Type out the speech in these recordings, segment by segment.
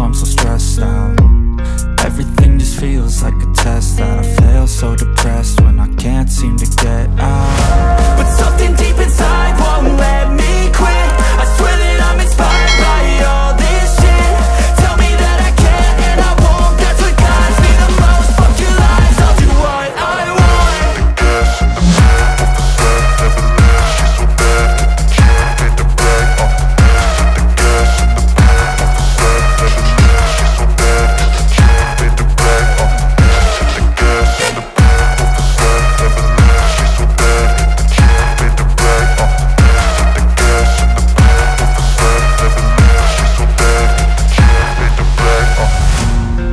I'm so stressed out. Everything just feels like a test that I fail, so depressed when I can't seem to get out. But something deep inside won't let me quit. I swear that I'm inspired by all this shit. Tell me that I can't and I won't. That's what guides me the most. Fuck your lies, I'll do what I want.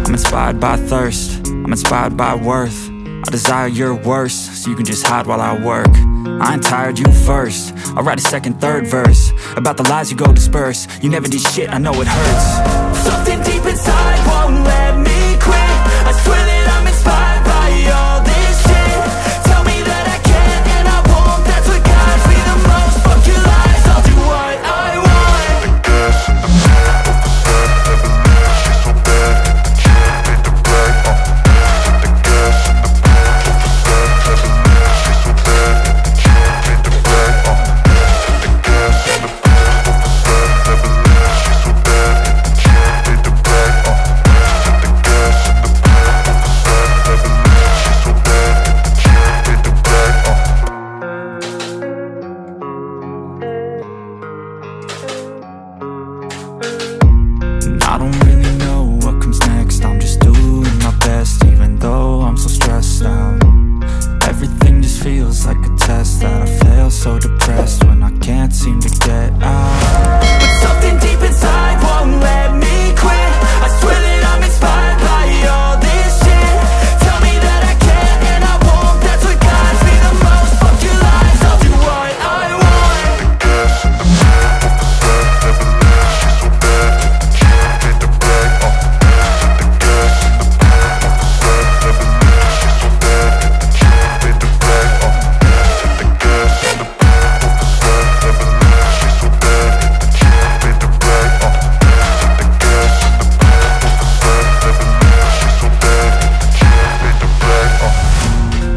I'm inspired by thirst, I'm inspired by worth. I desire your worst, so you can just hide while I work. I ain't tired, you first. I'll write a second, third verse about the lies you go disperse. You never did shit, I know it hurts. Something deep inside won't let me quit. I swear that I'm inspired by all this shit. Tell me that I can't and I won't. That's what guides me the most. Fuck your lies, I'll do what I want. I don't really know what comes next. I'm just doing my best, even though I'm so stressed out. Everything just feels like a test that I fail, so depressed when I can't seem to get out. But something deep inside won't let me quit. I swear that I'm inspired by all this shit. Tell me that I can't and I won't. That's what guides me the most. Fuck your lies, I'll do what I want.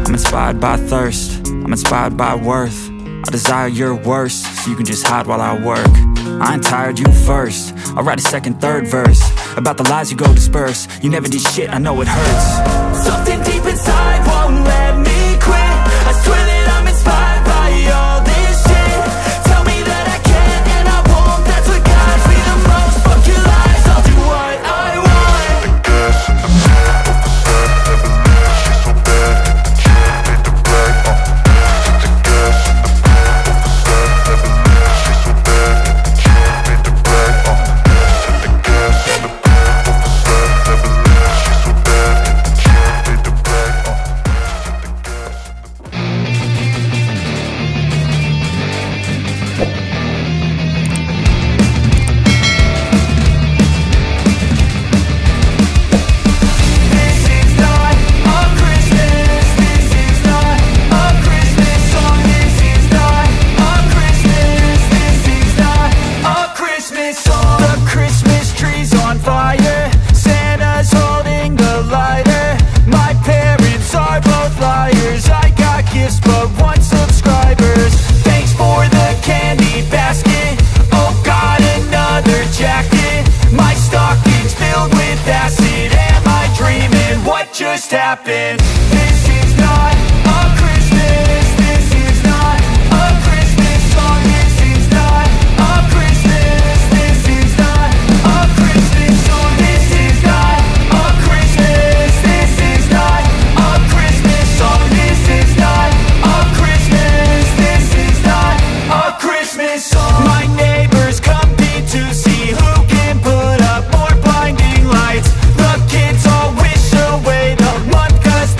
I'm inspired by thirst, I'm inspired by worth. I desire your worst, so you can just hide while I work. I ain't tired, you first. I'll write a second, third verse about the lies you go disperse. You never did shit, I know it hurts. Something deep inside won't let me quit. I swear that I'm inspired by all this shit. Tell me that I can't and I won't. That's what guides me the most. Fuck your lies, I'll do what I want. Just happened. This is not a Christmas. This is not a Christmas song. This is not a Christmas. This is not a Christmas song. This is not a Christmas. This is not a Christmas song. This is not a Christmas. This is not a Christmas song. My neighbors compete to see who can put up more blinding lights. The kids all wish away the month 'cause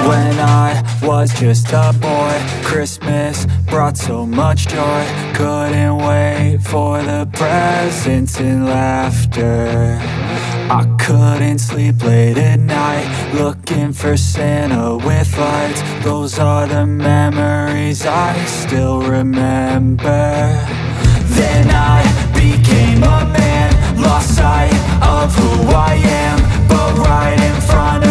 When I was just a boy, Christmas brought so much joy. Couldn't wait for the presents and laughter. I couldn't sleep late at night, looking for Santa with lights. Those are the memories I still remember. Then I became a man, lost sight of who I am, but right in front of